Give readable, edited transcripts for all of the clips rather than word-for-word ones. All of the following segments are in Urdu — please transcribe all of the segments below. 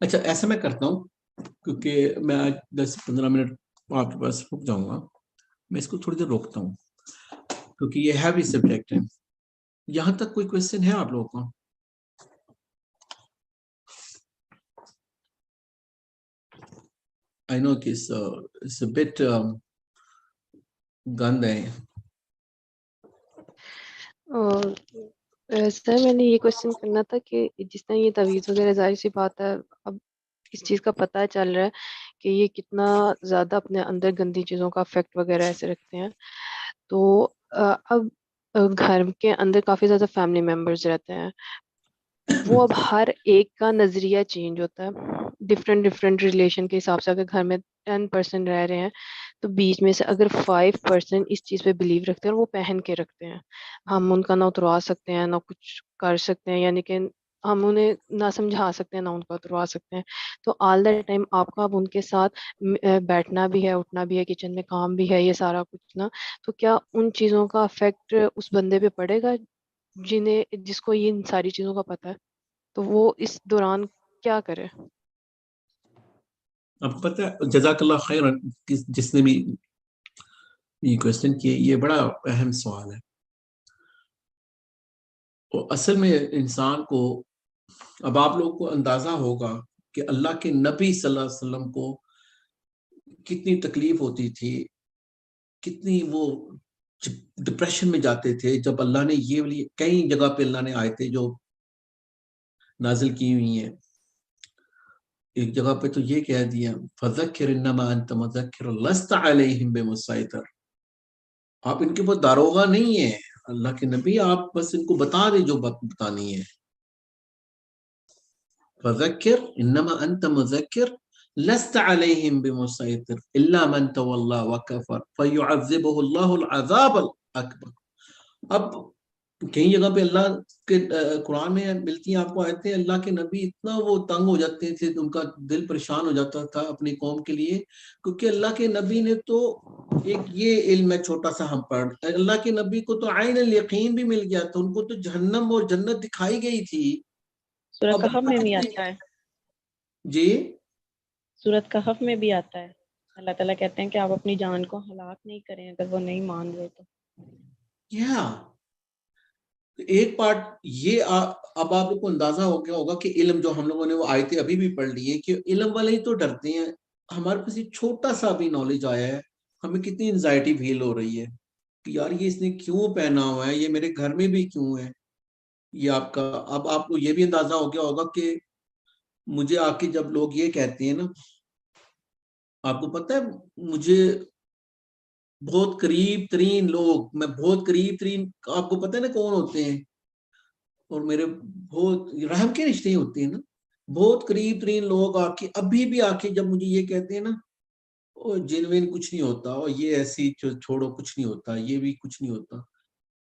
اچھا ایسا میں کرتا ہوں، کیونکہ میں آج 10 15 منٹ آپ کے پاس رک جاؤں گا، میں اس کو تھوڑی دیر روکتا ہوں کیونکہ یہ ہیوی سبجیکٹ ہے. یہاں تک کوئی کوشچن ہے آپ لوگوں کو؟ I know کہ it's a bit گند ہے. سر میں نے یہ کوشچن کرنا تھا کہ جس طرح یہ تعویذ وغیرہ ظاہر سی بات ہے، اب اس چیز کا پتہ چل رہا ہے کہ یہ کتنا زیادہ اپنے اندر گندی چیزوں کا افیکٹ وغیرہ ایسے رکھتے ہیں، تو اب گھر کے اندر کافی زیادہ فیملی ممبرز رہتے ہیں، وہ اب ہر ایک کا نظریہ چینج ہوتا ہے ڈفرینٹ ریلیشن کے حساب سے. اگر گھر میں 10% رہ رہے ہیں تو بیچ میں سے اگر 5% اس چیز پہ بلیو رکھتے ہیں اور وہ پہن کے رکھتے ہیں، ہم ان کا نہ اتروا سکتے ہیں نہ کچھ کر سکتے ہیں، یعنی کہ ہم انہیں نہ سمجھا سکتے ہیں نہ ان کو اتروا سکتے ہیں. تو آل دا ٹائم آپ کا اب ان کے ساتھ بیٹھنا بھی ہے، اٹھنا بھی ہے، کچن میں کام بھی ہے، یہ سارا کچھ نا. تو کیا ان چیزوں کا افیکٹ اس بندے پہ پڑے گا جس کو یہ ان ساری چیزوں کا پتہ ہے؟ تو وہ اس دوران کیا کرے؟ اب پتہ ہے، جزاک اللہ خیر جس نے بھی یہ کوشچن کیے، یہ بڑا اہم سوال ہے. اور اصل میں انسان کو، اب آپ لوگوں کو اندازہ ہوگا کہ اللہ کے نبی صلی اللہ علیہ وسلم کو کتنی تکلیف ہوتی تھی، کتنی وہ ڈپریشن میں جاتے تھے جب اللہ نے یہ والی کئی جگہ پہ اللہ نے آیتیں جو نازل کی ہوئی ہیں. ایک جگہ پہ تو یہ کہہ دیا فذکر انما انت مذکر لست علیہم بمسیطر، آپ ان کے پاس داروغہ نہیں ہے، اللہ کے نبی آپ بس ان کو بتا دیں جو بتانی ہے. فذکر انما انت مذکر لست علیہم بمسیطر الا من تولی وکفر فیعذبہ اللہ العذاب الاکبر. اب کئی جگہ پہ اللہ کے قرآن میں ملتی ہیں آپ کو آیتیں، اللہ کے نبی اتنا وہ تنگ ہو جاتے تھے، ان کا دل پریشان ہو جاتا تھا اپنی قوم کے لیے، کیونکہ اللہ کے نبی نے تو ایک یہ علم ہے چھوٹا سا ہم پڑھ، اللہ کے نبی کو تو عین الیقین بھی مل گیا تھا، ان کو تو جہنم اور جنت دکھائی گئی تھی. سورۃ اب کہف میں بھی آتا ہے، جی سورۃ کہف میں بھی آتا ہے، اللہ تعالیٰ کہتے ہیں کہ آپ اپنی جان کو ہلاک نہیں کریں اگر وہ نہیں مان رہے تو. ایک پارٹ یہ اب آپ لوگ کو اندازہ ہو گیا ہوگا کہ علم جو ہم لوگوں نے وہ آیتیں ابھی بھی پڑھ لی ہیں کہ علم والے ہی تو ڈرتے ہیں. ہمارے پاس یہ چھوٹا سا بھی نالج آیا ہے، ہمیں کتنی انزائٹی فیل ہو رہی ہے کہ یار یہ اس نے کیوں پہنا ہوا ہے، یہ میرے گھر میں بھی کیوں ہے. یہ آپ کا اب آپ کو یہ بھی اندازہ ہو گیا ہوگا کہ مجھے آ کے جب لوگ یہ کہتے ہیں نا، آپ کو پتہ ہے مجھے بہت قریب ترین لوگ، میں بہت قریب ترین، آپ کو پتہ ہے نا کون ہوتے ہیں، اور میرے بہت رحم کے رشتے ہوتے ہیں نا، بہت قریب ترین لوگ آ کے ابھی بھی آ کے جب مجھے یہ کہتے ہیں نا اور جنوین کچھ نہیں ہوتا، اور یہ ایسی چھوڑو کچھ نہیں ہوتا، یہ بھی کچھ نہیں ہوتا،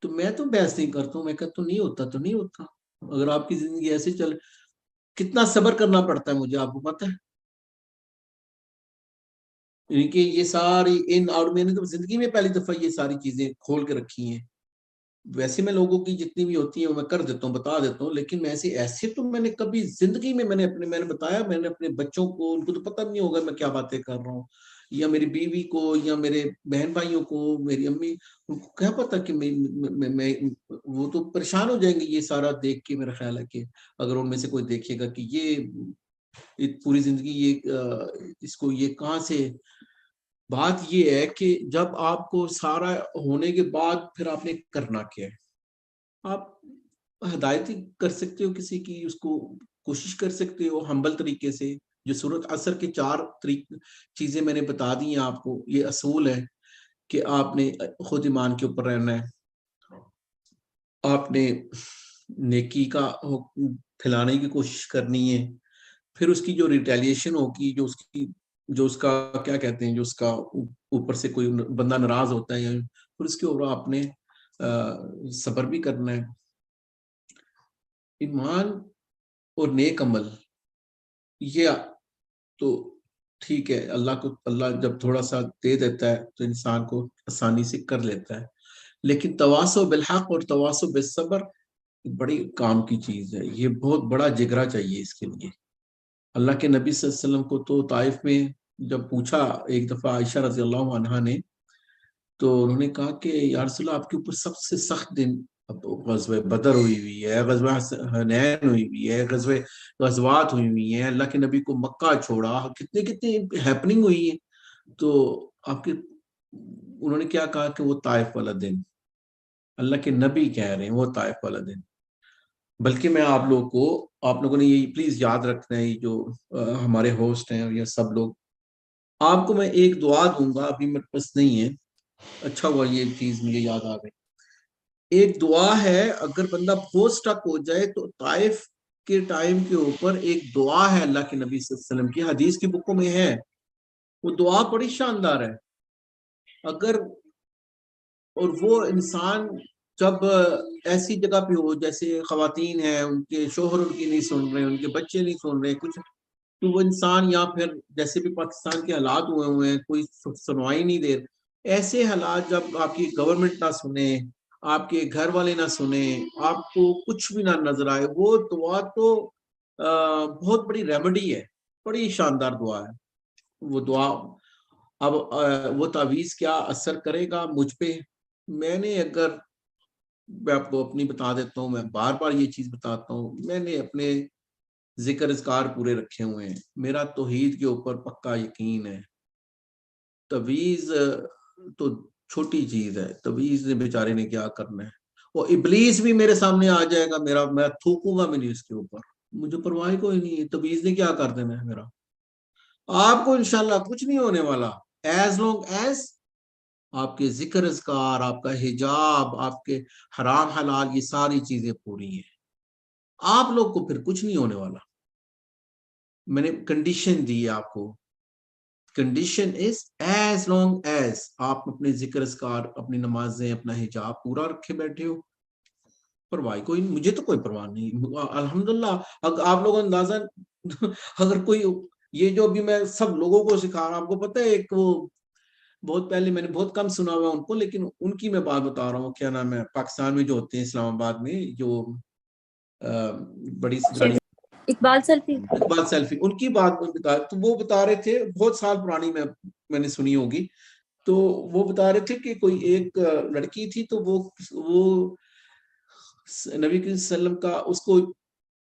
تو میں تو بحث نہیں کرتا ہوں، میں کہتا ہوں نہیں ہوتا تو نہیں ہوتا. اگر آپ کی زندگی ایسے چل، کتنا صبر کرنا پڑتا ہے مجھے آپ کو پتہ ہے، یعنی کہ یہ ساری ان اور میں نے تو زندگی میں پہلی دفعہ یہ ساری چیزیں کھول کے رکھی ہیں. ویسے میں لوگوں کی جتنی بھی ہوتی ہیں وہ میں کر دیتا ہوں، بتا دیتا ہوں، لیکن میں ایسے تو میں نے کبھی زندگی میں میں نے بتایا، میں نے اپنے بچوں کو، ان کو تو پتہ نہیں ہوگا میں کیا باتیں کر رہا ہوں، یا میری بیوی کو، یا میرے بہن بھائیوں کو، میری امی، ان کو کیا پتہ کہ میں وہ تو پریشان ہو جائیں گے یہ سارا دیکھ کے. میرا خیال ہے کہ اگر ان میں سے کوئی دیکھے گا کہ یہ پوری زندگی یہ اس کو یہ کہاں سے. بات یہ ہے کہ جب آپ کو سارا ہونے کے بعد پھر آپ نے کرنا کیا ہے، آپ ہدایت کر سکتے ہو کسی کی، اس کو کوشش کر سکتے ہو ہمبل طریقے سے. جو سورۃ عصر کے 4 چیزیں میں نے بتا دی ہیں آپ کو، یہ اصول ہے کہ آپ نے خود ایمان کے اوپر رہنا ہے، آپ نے نیکی کا پھیلانے کی کوشش کرنی ہے، پھر اس کی جو ریٹیلیشن ہوگی، جو اس کا کیا کہتے ہیں، جو اس کا اوپر سے کوئی بندہ ناراض ہوتا ہے، پھر اس کے اوپر آپ نے صبر بھی کرنا ہے. ایمان اور نیک عمل یہ تو ٹھیک ہے، اللہ جب تھوڑا سا دے دیتا ہے تو انسان کو آسانی سے کر لیتا ہے، لیکن تواصو بالحق اور تواصو بالصبر بڑی کام کی چیز ہے، یہ بہت بڑا جگرا چاہیے اس کے لیے. اللہ کے نبی صلی اللہ علیہ وسلم کو تو طائف میں جب پوچھا ایک دفعہ عائشہ رضی اللہ عنہا نے، تو انہوں نے کہا کہ یا رسول اللہ آپ کے اوپر سب سے سخت دن غزوہ بدر ہوئی ہے، غزوہ حنین ہوئی ہے، غزوات ہوئی ہیں، اللہ کے نبی کو مکہ چھوڑا، کتنے کتنے ہیپننگ ہوئی ہیں، تو آپ کے انہوں نے کیا کہا کہ وہ طائف والا دن، اللہ کے نبی کہہ رہے ہیں وہ طائف والا دن۔ بلکہ میں آپ لوگوں نے یہ پلیز یاد رکھنا ہے، جو ہمارے ہوسٹ ہیں یا سب لوگ، آپ کو میں ایک دعا دوں گا، ابھی میرے پاس نہیں ہے، اچھا ہوا یہ چیز مجھے یاد آ گئی۔ ایک دعا ہے، اگر بندہ بہت سٹک ہو جائے تو طائف کے ٹائم کے اوپر ایک دعا ہے اللہ کے نبی صلی اللہ علیہ وسلم کی، حدیث کی بکوں میں ہے، وہ دعا بڑی شاندار ہے۔ اگر اور وہ انسان جب ایسی جگہ پہ ہو جیسے خواتین ہیں، ان کے شوہر ان کی نہیں سن رہے، ان کے بچے نہیں سن رہے کچھ، تو وہ انسان، یا پھر جیسے بھی پاکستان کے حالات ہوئے ہیں، کوئی سنوائی نہیں دے، ایسے حالات جب آپ کی گورنمنٹ نہ سنے، آپ کے گھر والے نہ سنیں، آپ کو کچھ بھی نہ نظر آئے، وہ دعا تو بہت بڑی ریمیڈی ہے، بڑی شاندار دعا ہے وہ دعا۔ اب وہ تعویذ کیا اثر کرے گا مجھ پہ، میں آپ کو اپنی بتا دیتا ہوں، میں بار بار یہ چیز بتاتا ہوں، میں نے اپنے ذکر اذکار پورے رکھے ہوئے ہیں، میرا توحید کے اوپر پکا یقین ہے۔ تعویذ تو چھوٹی چیز ہے، تعویذ نے بیچارے نے کیا کرنا ہے، وہ ابلیس بھی میرے سامنے آ جائے گا، میں تھوکوں گا بھی نہیں اس کے اوپر، مجھے پرواہ کوئی نہیں ہے، تعویذ نے کیا کر دینا ہے میرا، آپ کو انشاءاللہ کچھ نہیں ہونے والا، ایز لانگ ایز آپ کے ذکر اذکار، آپ کا حجاب، آپ کے حرام حلال، یہ ساری چیزیں پوری ہیں، آپ لوگ کو پھر کچھ نہیں ہونے والا۔ میں نے کنڈیشن دی ہے آپ کو، condition is as long as آپ اپنے ذکر اذکار، اپنی نمازیں، اپنا حجاب پورا رکھے بیٹھے ہو، پرواہ کوئی، مجھے تو کوئی پرواہ نہیں، الحمدللہ۔ آپ لوگوں اندازہ اگر کوئی، یہ جو ابھی میں سب لوگوں کو سکھا رہا ہوں، آپ کو پتہ ہے ایک وہ بہت پہلے میں نے بہت کم سنا ہوا ان کو، لیکن ان کی میں بات بتا رہا ہوں، کیا نام ہے، پاکستان میں جو ہوتے ہیں اسلام آباد میں، جو بڑی داڑھی، اقبال سیلفی، اقبال سیلفی، ان کی بات بتا، تو وہ بتا رہے تھے، بہت سال پرانی میں نے سنی ہوگی، تو وہ بتا رہے تھے کہ کوئی ایک لڑکی تھی، تو وہ نبی صلی اللہ علیہ وسلم کا اس کو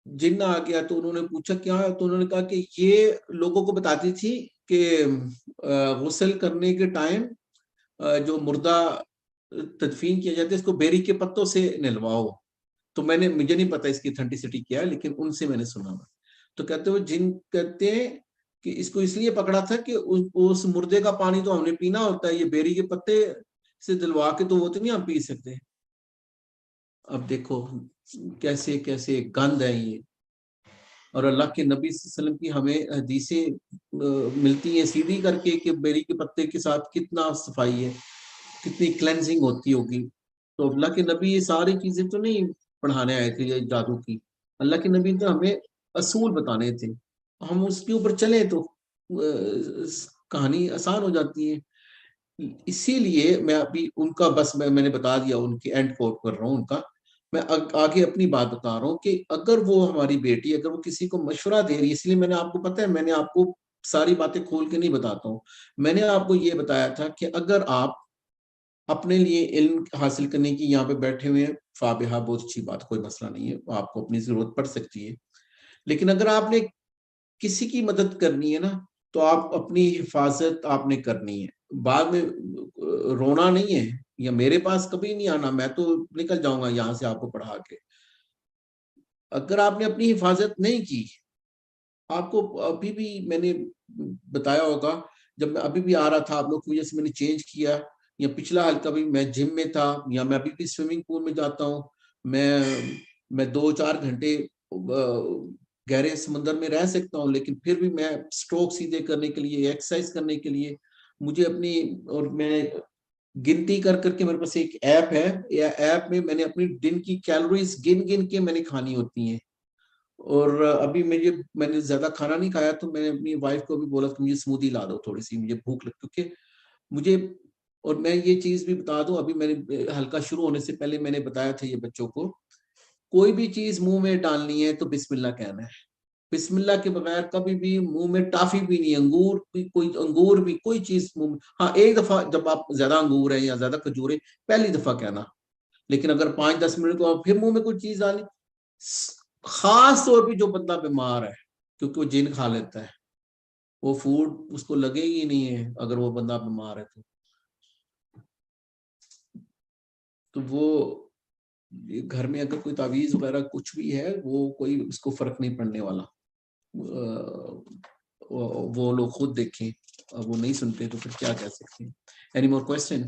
جن آ گیا، تو انہوں نے پوچھا کیا ہے، تو انہوں نے کہا کہ یہ لوگوں کو بتاتی تھی کہ غسل کرنے کے ٹائم جو مردہ تدفین کیا جاتا ہے، اس کو بیری کے پتوں سے نلواؤ، تو مجھے نہیں پتا اس کی اتھینٹسٹی کیا ہے، لیکن ان سے میں نے سنا ہوا، تو کہتے ہیں جن کہتے ہیں کہ اس کو اس لیے پکڑا تھا کہ اس مردے کا پانی تو ہم نے پینا ہوتا ہے، یہ بیری کے پتے سے دلوا کے تو وہ تو نہیں ہم پی سکتے۔ اب دیکھو کیسے کیسے گند ہے یہ، اور اللہ کے نبی صلی اللہ علیہ وسلم کی ہمیں حدیثیں ملتی ہیں سیدھی کر کے کہ بیری کے پتے کے ساتھ کتنا صفائی ہے، کتنی کلینزنگ ہوتی ہوگی، تو اللہ کے نبی یہ ساری چیزیں تو نہیں پڑھانے آئے تھے یہ جادو کی، اللہ کے نبی تو ہمیں اصول بتانے تھے، ہم اس کے اوپر چلیں تو کہانی آسان ہو جاتی ہے۔ اسی لیے میں ابھی ان کا بس میں نے بتا دیا، ان کی اینڈ کوٹ کر رہا ہوں ان کا، میں آگے اپنی بات بتا رہا ہوں کہ اگر وہ ہماری بیٹی، اگر وہ کسی کو مشورہ دے رہی ہے، اس لیے میں نے آپ کو پتہ ہے، میں نے آپ کو ساری باتیں کھول کے نہیں بتاتا ہوں، میں نے آپ کو یہ بتایا تھا کہ اگر آپ اپنے لیے علم حاصل کرنے کی یہاں پہ بیٹھے ہوئے ہیں، فابہا، بہت اچھی بات، کوئی مسئلہ نہیں ہے، آپ کو اپنی ضرورت پڑ سکتی ہے، لیکن اگر آپ نے کسی کی مدد کرنی ہے نا، تو آپ اپنی حفاظت آپ نے کرنی ہے، بعد میں رونا نہیں ہے، یا میرے پاس کبھی نہیں آنا، میں تو نکل جاؤں گا یہاں سے آپ کو پڑھا کے، اگر آپ نے اپنی حفاظت نہیں کی، آپ کو ابھی بھی میں نے بتایا ہوگا، جب میں ابھی بھی آ رہا تھا آپ لوگ کی وجہ سے میں نے چینج کیا، یا پچھلا حلقہ بھی میں جم میں تھا، یا میں ابھی بھی سوئمنگ پول میں جاتا ہوں، میں 2-4 گھنٹے گہرے سمندر میں رہ سکتا ہوں، لیکن پھر بھی میں سٹروک سیدھے کرنے کے لیے، ایکسرسائز کرنے کے لیے مجھے اپنی، اور میں گنتی کر کے میرے پاس ایک ایپ ہے، یا ایپ میں نے اپنی دن کی کیلوریز گن کے میں نے کھانی ہوتی ہیں، اور ابھی میں نے زیادہ کھانا نہیں کھایا، تو میں نے اپنی وائف کو بھی بولا کہ مجھے سمودی لا دو تھوڑی سی، مجھے بھوک لگ، کیونکہ مجھے، اور میں یہ چیز بھی بتا دوں، ابھی میں نے حلقہ شروع ہونے سے پہلے میں نے بتایا تھا یہ بچوں کو، کوئی بھی چیز منہ میں ڈالنی ہے تو بسم اللہ کہنا ہے، بسم اللہ کے بغیر کبھی بھی منہ میں ٹافی بھی نہیں, انگور بھی کوئی چیز منہ میں, ہاں ایک دفعہ جب آپ زیادہ انگور ہیں یا زیادہ کھجور ہیں پہلی دفعہ کہنا, لیکن اگر 5-10 منٹ کو آپ پھر منہ میں کوئی چیز ڈالی, خاص طور پہ جو بندہ بیمار ہے کیونکہ وہ جن کھا لیتا ہے, وہ فوڈ اس کو لگے ہی نہیں ہے اگر وہ بندہ بیمار ہے تو وہ گھر میں اگر کوئی تعویذ وغیرہ کچھ بھی ہے وہ کوئی اس کو فرق نہیں پڑنے والا, وہ لوگ خود دیکھیں, وہ نہیں سنتے تو پھر کیا کہہ سکتے ہیں. Any more question?